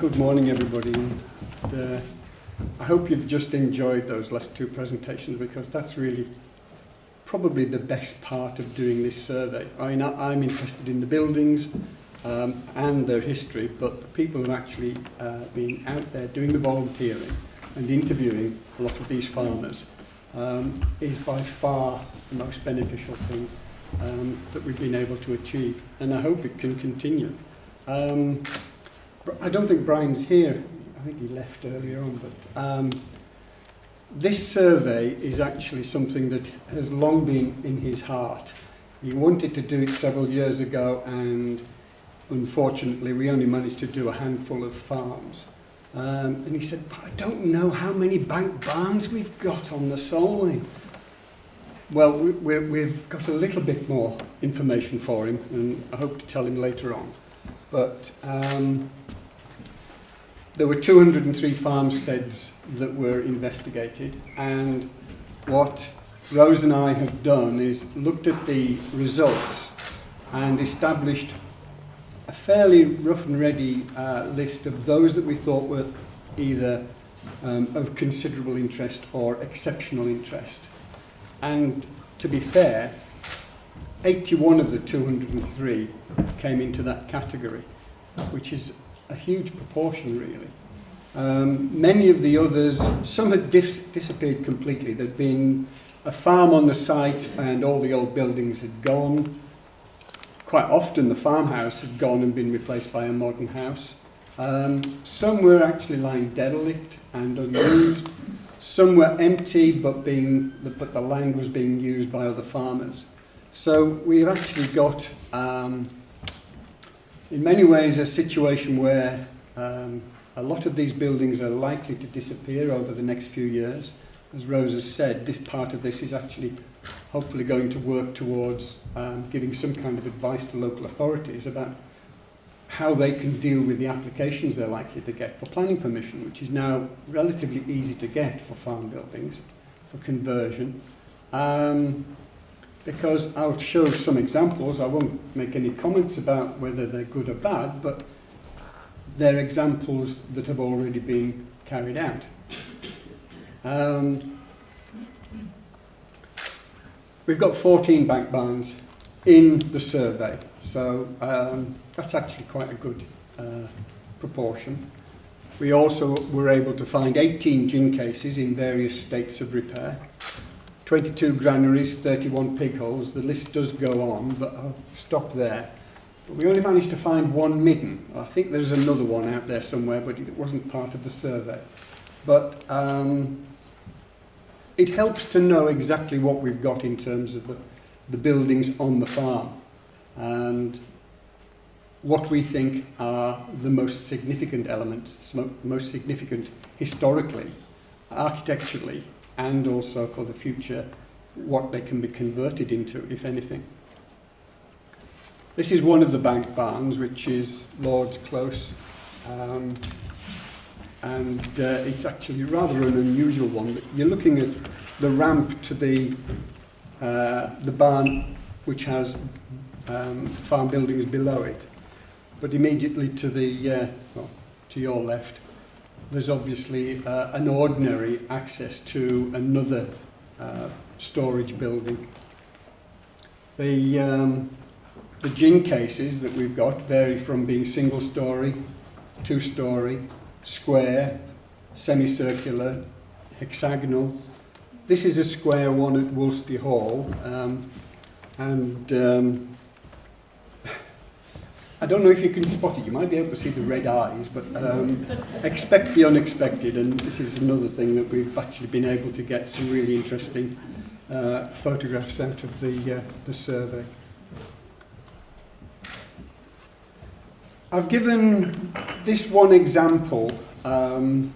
Good morning, everybody. And, I hope you've just enjoyed those last two presentations, because that's really probably the best part of doing this survey. I'm interested in the buildings and their history, but the people who actually been out there doing the volunteering and interviewing a lot of these farmers is by far the most beneficial thing that we've been able to achieve, and I hope it can continue. I don't think Brian's here. I think he left earlier on, but this survey is actually something that has long been in his heart. He wanted to do it several years ago, and unfortunately we only managed to do a handful of farms. And he said, but I don't know how many bank barns we've got on the Solway. Well, we've got a little bit more information for him, and I hope to tell him later on. But there were 203 farmsteads that were investigated, and what Rose and I have done is looked at the results and established a fairly rough and ready list of those that we thought were either of considerable interest or exceptional interest. And to be fair, 81 of the 203 came into that category, which is a huge proportion, really. Many of the others, some had disappeared completely. There'd been a farm on the site and all the old buildings had gone. Quite often the farmhouse had gone and been replaced by a modern house. Some were actually lying derelict and unused. Some were empty, but the land was being used by other farmers. So we've actually got, in many ways, a situation where a lot of these buildings are likely to disappear over the next few years. As Rose has said, this part of this is actually hopefully going to work towards giving some kind of advice to local authorities about how they can deal with the applications they're likely to get for planning permission, which is now relatively easy to get for farm buildings, for conversion. Because I'll show some examples. I won't make any comments about whether they're good or bad, but they're examples that have already been carried out. We've got 14 bank barns in the survey, so that's actually quite a good proportion. We also were able to find 18 gin cases in various states of repair, 22 granaries, 31 pig holes. The list does go on, but I'll stop there. But we only managed to find one midden. I think there's another one out there somewhere, but it wasn't part of the survey. But it helps to know exactly what we've got in terms of the buildings on the farm and what we think are the most significant elements, most significant historically, architecturally, and also for the future, what they can be converted into, if anything. This is one of the bank barns, which is Lord's Close, and it's actually rather an unusual one. You're looking at the ramp to the barn, which has farm buildings below it, but immediately to the to your left, there's obviously an ordinary access to another storage building. The gin cases that we've got vary from being single-storey, two-storey, square, semicircular, hexagonal. This is a square one at Woolsey Hall, and I don't know if you can spot it. You might be able to see the red eyes, but expect the unexpected, and this is another thing that we've actually been able to get some really interesting photographs out of the survey. I've given this one example, and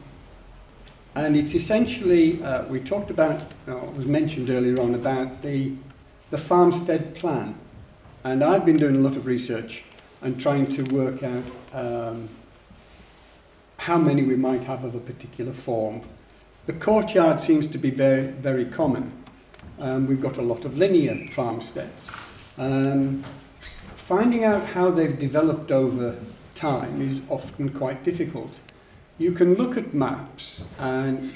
it's essentially, we talked about, it was mentioned earlier on, about the farmstead plan. And I've been doing a lot of research and trying to work out how many we might have of a particular form. The courtyard seems to be very, very common. We've got a lot of linear farmsteads. Finding out how they've developed over time is often quite difficult. You can look at maps, and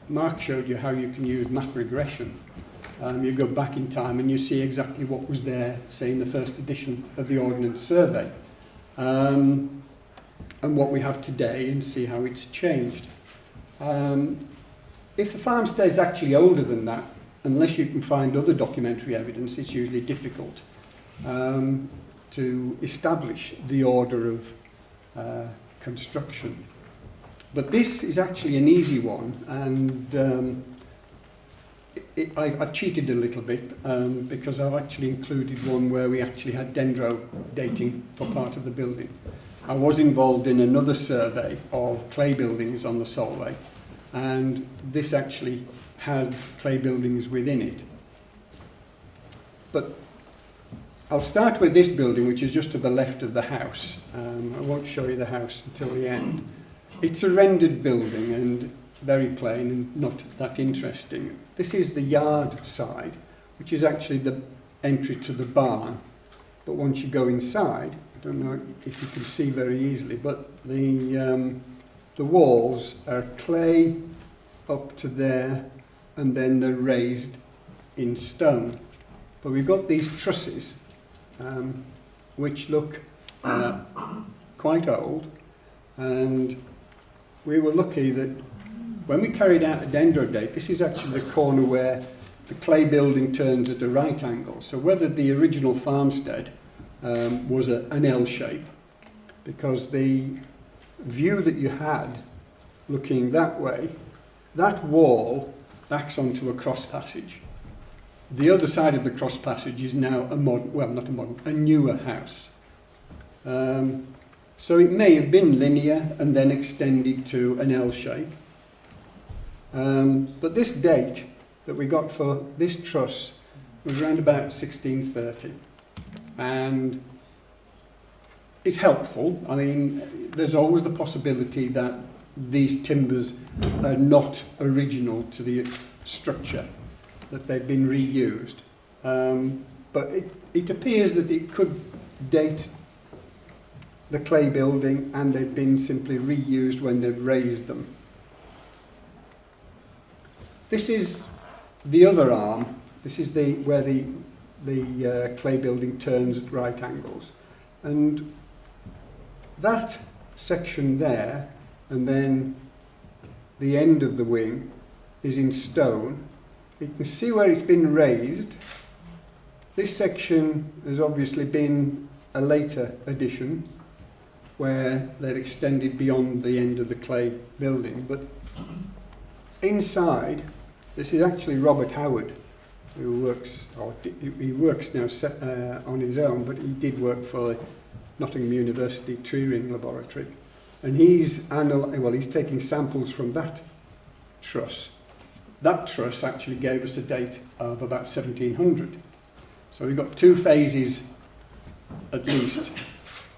Mark showed you how you can use map regression. You go back in time and you see exactly what was there, say in the first edition of the Ordnance Survey, and what we have today, and see how it's changed. If the farmstead is actually older than that, unless you can find other documentary evidence, it's usually difficult to establish the order of construction. But this is actually an easy one, and I've cheated a little bit because I've actually included one where we actually had dendro dating for part of the building. I was involved in another survey of clay buildings on the Solway, and this actually had clay buildings within it. But I'll start with this building, which is just to the left of the house. I won't show you the house until the end. It's a rendered building and very plain and not that interesting. This is the yard side, which is actually the entry to the barn. But once you go inside, I don't know if you can see very easily, but the walls are clay up to there, and then they're raised in stone. But we've got these trusses, which look quite old, and we were lucky that when we carried out the dendrodate, this is actually the corner where the clay building turns at a right angle. So whether the original farmstead was an L shape, because the view that you had looking that way, that wall backs onto a cross passage. The other side of the cross passage is now a newer house. So it may have been linear and then extended to an L shape. But this date that we got for this truss was around about 1630. And it's helpful. I mean, there's always the possibility that these timbers are not original to the structure, that they've been reused. But it appears that it could date the clay building, and they've been simply reused when they've raised them. This is the other arm. This is where the clay building turns at right angles. And that section there, and then the end of the wing, is in stone. You can see where it's been raised. This section has obviously been a later addition, where they've extended beyond the end of the clay building. But inside, this is actually Robert Howard, who works, he works now on his own, but he did work for Nottingham University Tree Ring Laboratory. And he's taking samples from that truss. That truss actually gave us a date of about 1700. So we've got two phases, at least,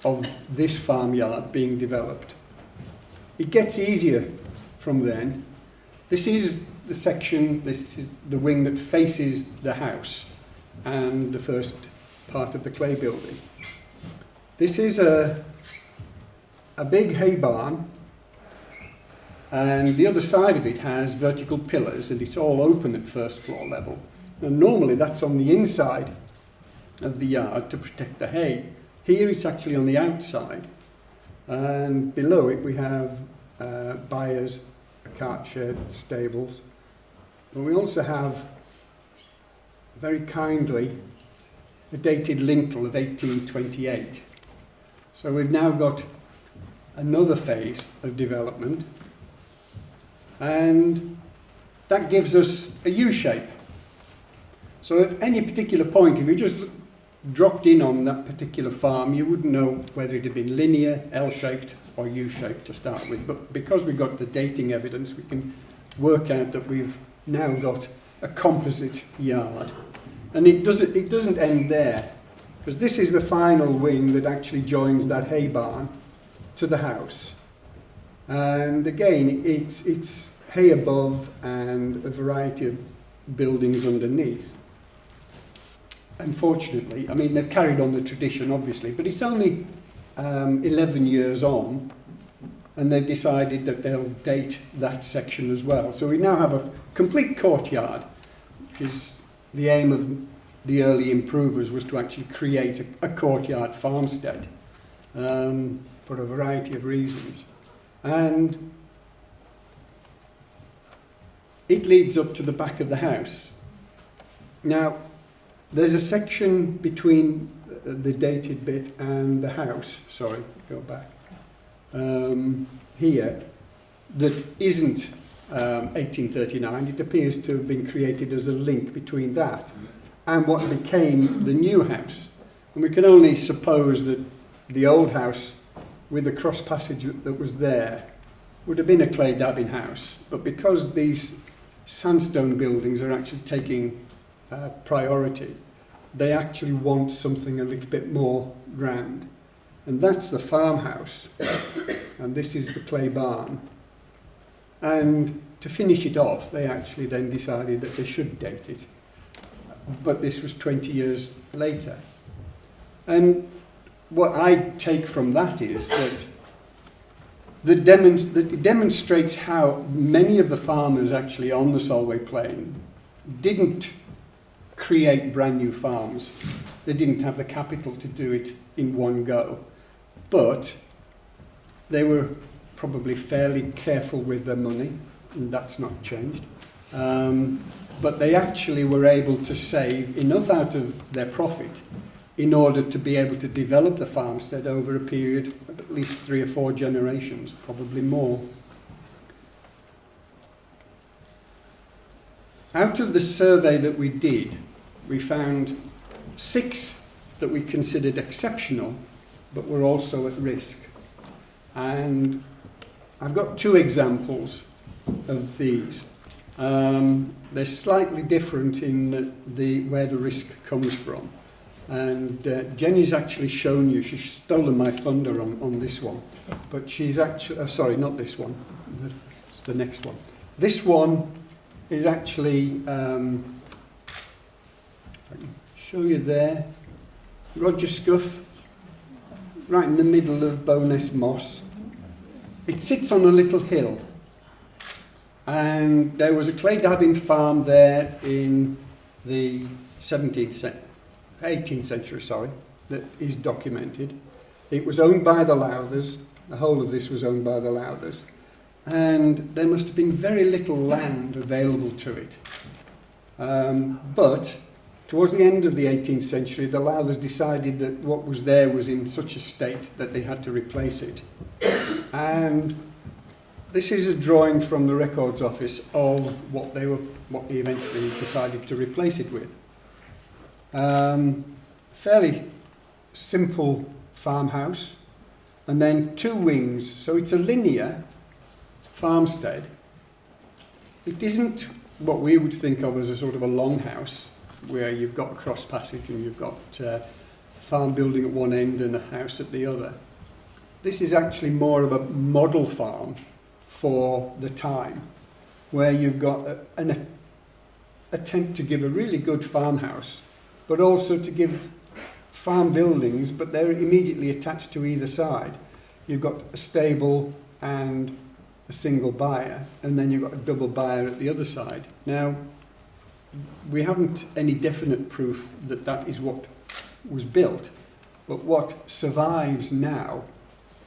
of this farmyard being developed. It gets easier from then. This is the section, this is the wing that faces the house and the first part of the clay building. This is a big hay barn, and the other side of it has vertical pillars, and it's all open at first floor level. And normally that's on the inside of the yard to protect the hay. Here it's actually on the outside, and below it we have byres, a cart shed, stables. But we also have, very kindly, a dated lintel of 1828. So we've now got another phase of development, and that gives us a U-shape. So at any particular point, if you just dropped in on that particular farm, you wouldn't know whether it had been linear, L-shaped or U-shaped to start with. But because we've got the dating evidence, we can work out that we've now got a composite yard. And it doesn't end there, because this is the final wing that actually joins that hay barn to the house. And again, it's hay above and a variety of buildings underneath. Unfortunately, I mean, they've carried on the tradition, obviously, but it's only 11 years on, and they've decided that they'll date that section as well. So we now have a complete courtyard, which is the aim of the early improvers, was to actually create a courtyard farmstead for a variety of reasons. And it leads up to the back of the house. Now, there's a section between the dated bit and the house, sorry, go back, here, that isn't 1839. It appears to have been created as a link between that and what became the new house. And we can only suppose that the old house, with the cross passage that was there, would have been a clay dabbing house. But because these sandstone buildings are actually taking priority, they actually want something a little bit more grand. And that's the farmhouse, and this is the clay barn. And to finish it off, they actually then decided that they should date it. But this was 20 years later. And what I take from that is that it demonstrates how many of the farmers actually on the Solway Plain didn't create brand new farms. They didn't have the capital to do it in one go. But they were probably fairly careful with their money, and that's not changed. But they actually were able to save enough out of their profit in order to be able to develop the farmstead over a period of at least 3 or 4 generations, probably more. Out of the survey that we did, we found 6 that we considered exceptional, but were also at risk. And I've got 2 examples of these. They're slightly different in where the risk comes from. And Jenny's actually shown you, she's stolen my thunder on this one. But she's actually, sorry, not this one, it's the next one. This one is actually, I can show you there, Roger Scuff, right in the middle of Bowness Moss. It sits on a little hill. And there was a clay dabbing farm there in the 18th century, sorry, that is documented. It was owned by the Lowthers. The whole of this was owned by the Lowthers. And there must have been very little land available to it. But towards the end of the 18th century, the Lowthers decided that what was there was in such a state that they had to replace it. And this is a drawing from the Records Office of what they eventually decided to replace it with. Fairly simple farmhouse, and then 2 wings. So it's a linear farmstead. It isn't what we would think of as a sort of a longhouse, where you've got a cross passage and you've got farm building at one end and a house at the other. This is actually more of a model farm for the time, where you've got an attempt to give a really good farmhouse, but also to give farm buildings, but they're immediately attached to either side. You've got a stable and a single buyer, and then you've got a double buyer at the other side. Now, we haven't any definite proof that that is what was built, but what survives now,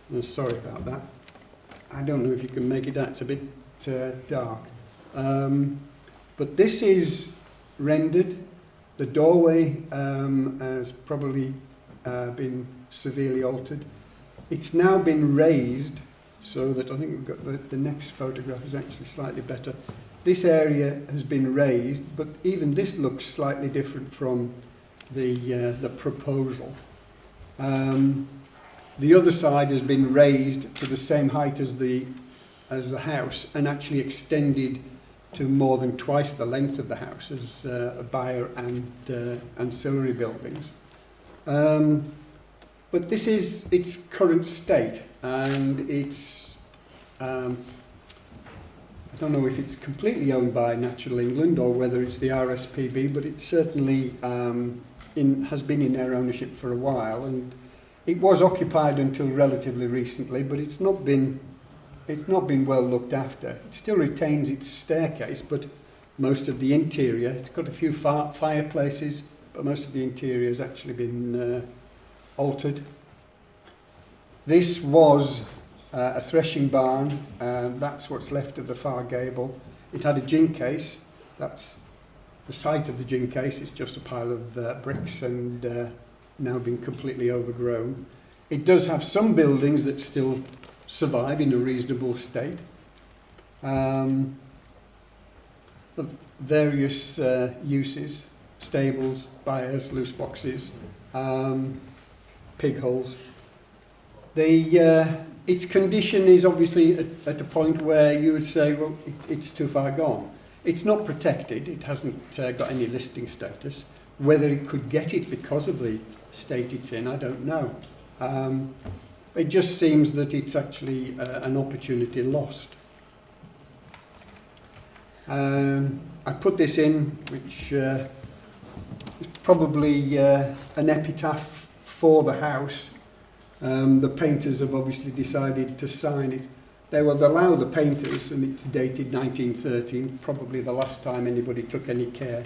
and sorry about that, I don't know if you can make it out, it's a bit dark. But this is rendered. The doorway has probably been severely altered. It's now been raised, so that I think we've got the next photograph is actually slightly better. This area has been raised, but even this looks slightly different from the proposal. The other side has been raised to the same height as the house, and actually extended to more than twice the length of the house as a buyer and ancillary buildings. But this is its current state, and it's I don't know if it's completely owned by Natural England or whether it's the RSPB, but it certainly has been in their ownership for a while, and It was occupied until relatively recently, but it's not been well looked after. It still retains its staircase, but most of the interior, it's got a few fireplaces, but most of the interior has actually been altered. This was a threshing barn, and that's what's left of the far gable. It had a gin case. That's the site of the gin case. It's just a pile of bricks and now been completely overgrown. It does have some buildings that still survive in a reasonable state. The various uses, stables, byres, loose boxes, pig holes. Its condition is obviously at a point where you would say, well, it's too far gone. It's not protected. It hasn't got any listing status. Whether it could get it because of the state it's in, I don't know. It just seems that it's actually an opportunity lost. I put this in, which is probably an epitaph for the house. The painters have obviously decided to sign it. They will allow the painters, and it's dated 1913, probably the last time anybody took any care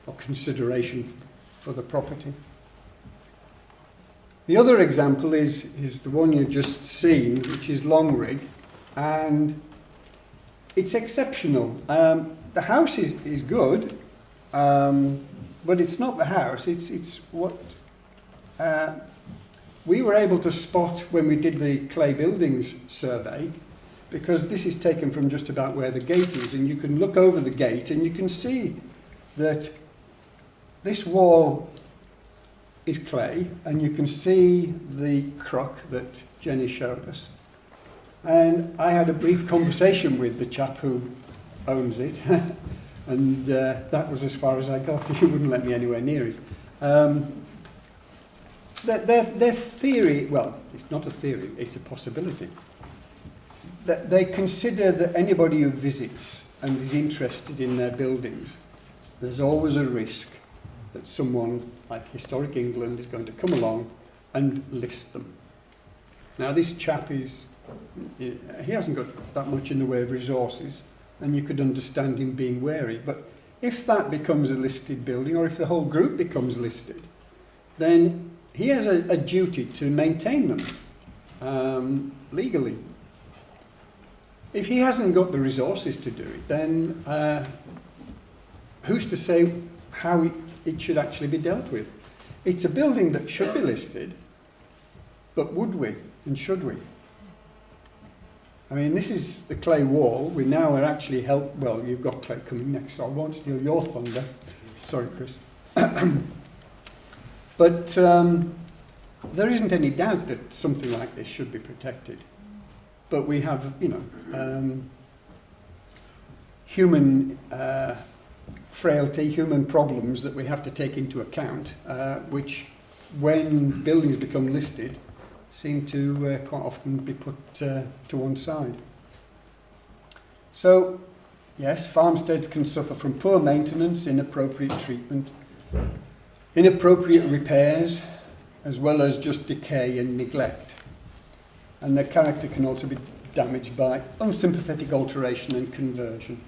or consideration for the property. The other example is the one you've just seen, which is Longrig, and it's exceptional. The house is good, but it's not the house. It's what we were able to spot when we did the clay buildings survey, because this is taken from just about where the gate is, and you can look over the gate and you can see that this wall is clay, and you can see the crock that Jenny showed us. And I had a brief conversation with the chap who owns it, and that was as far as I got. He wouldn't let me anywhere near it. Their theory, well, it's not a theory, it's a possibility. That they consider that anybody who visits and is interested in their buildings, there's always a risk that someone like Historic England is going to come along and list them. Now this chap he hasn't got that much in the way of resources, and you could understand him being wary, but if that becomes a listed building, or if the whole group becomes listed, then he has a duty to maintain them legally. If he hasn't got the resources to do it, then who's to say how it should actually be dealt with? It's a building that should be listed, but would we and should we? I mean, this is the clay wall. We now are actually well, you've got clay coming next, so I won't steal your thunder. Sorry, Chris. But there isn't any doubt that something like this should be protected. But we have, human frailty, human problems that we have to take into account, which, when buildings become listed, seem to quite often be put to one side. So, yes, farmsteads can suffer from poor maintenance, inappropriate treatment, inappropriate repairs, as well as just decay and neglect. And their character can also be damaged by unsympathetic alteration and conversion.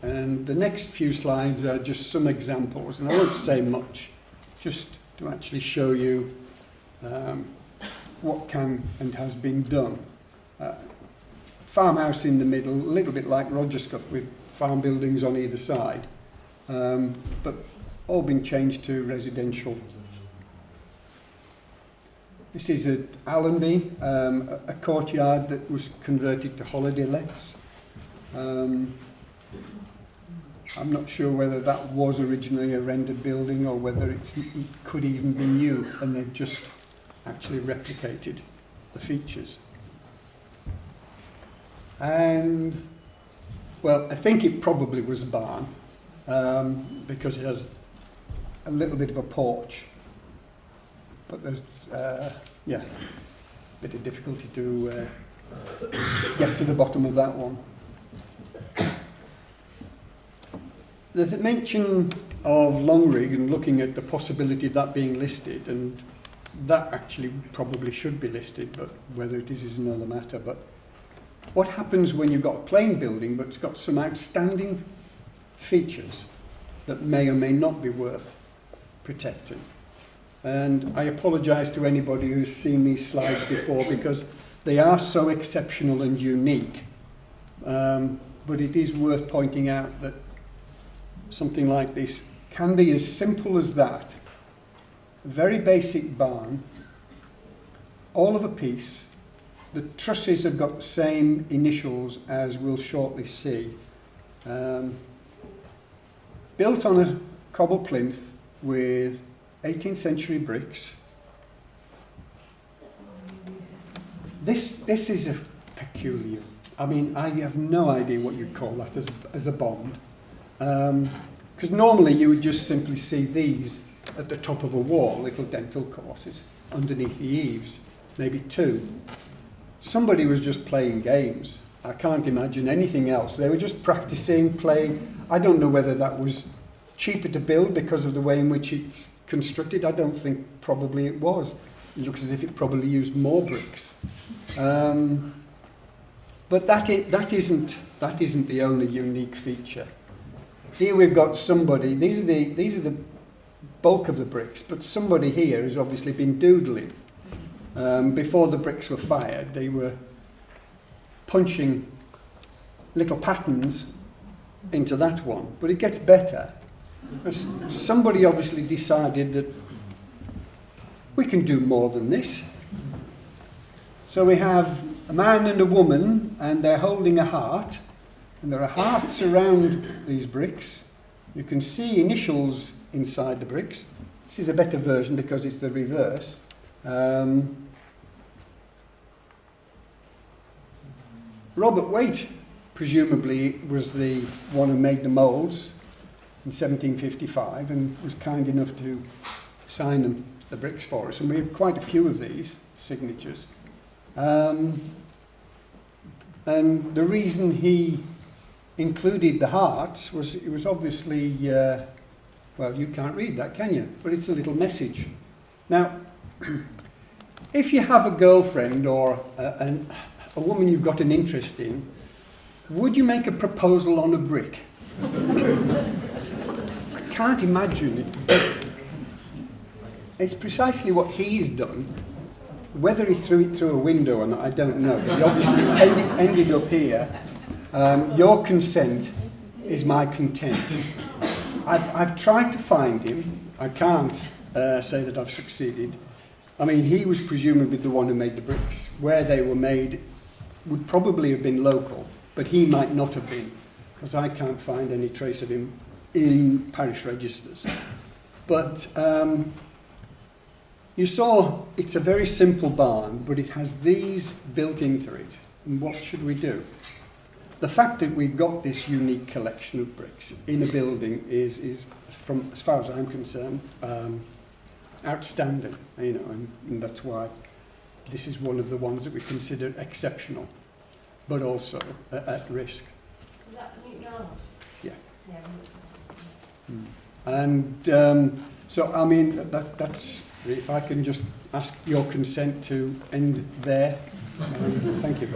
And the next few slides are just some examples, and I won't say much, just to actually show you what can and has been done. Farmhouse in the middle, a little bit like Rogerscuff with farm buildings on either side, but all been changed to residential. This is at Allenby, a courtyard that was converted to holiday lets. I'm not sure whether that was originally a rendered building or whether it could even be new, and they've just actually replicated the features. And, well, I think it probably was a barn, because it has a little bit of a porch. But there's, a bit of difficulty to get to the bottom of that one. There's a mention of Longrig and looking at the possibility of that being listed, and that actually probably should be listed, but whether it is another matter. But what happens when you've got a plain building but it's got some outstanding features that may or may not be worth protecting? And I apologise to anybody who's seen these slides before because they are so exceptional and unique. But it is worth pointing out that something like this can be as simple as that. A very basic barn, all of a piece. The trusses have got the same initials as we'll shortly see. Built on a cobble plinth with 18th century bricks. This is a peculiar. I mean, I have no idea what you'd call that as a bond. Because normally you would just simply see these at the top of a wall, little dental courses, underneath the eaves, maybe two. Somebody was just playing games. I can't imagine anything else. They were just practicing, playing. I don't know whether that was cheaper to build because of the way in which it's constructed. I don't think probably it was. It looks as if it probably used more bricks. But that isn't the only unique feature. Here we've got somebody. These are the bulk of the bricks, but somebody here has obviously been doodling. Before the bricks were fired, they were punching little patterns into that one. But it gets better. Somebody obviously decided that we can do more than this. So we have a man and a woman, and they're holding a heart, and there are hearts around these bricks. You can see initials inside the bricks. This is a better version because it's the reverse. Robert Waite, presumably, was the one who made the moulds in 1755 and was kind enough to sign the bricks for us. And we have quite a few of these signatures. And the reason he included the hearts was it was obviously, well, you can't read that, can you? But it's a little message. Now, if you have a girlfriend or a woman you've got an interest in, would you make a proposal on a brick? I can't imagine it. It's precisely what he's done. Whether he threw it through a window or not, I don't know. But he obviously ended up here. Your consent is my content. I've tried to find him. I can't say that I've succeeded. I mean, he was presumably the one who made the bricks. Where they were made would probably have been local, but he might not have been, because I can't find any trace of him in parish registers. But you saw it's a very simple barn, but it has these built into it. And what should we do? The fact that we've got this unique collection of bricks in a building is from, as far as I'm concerned, outstanding. You know, and that's why this is one of the ones that we consider exceptional, but also at risk. Is that Newton Arnold? Yeah. Yeah. And so, I mean, that's, if I can just ask your consent to end there. Thank you.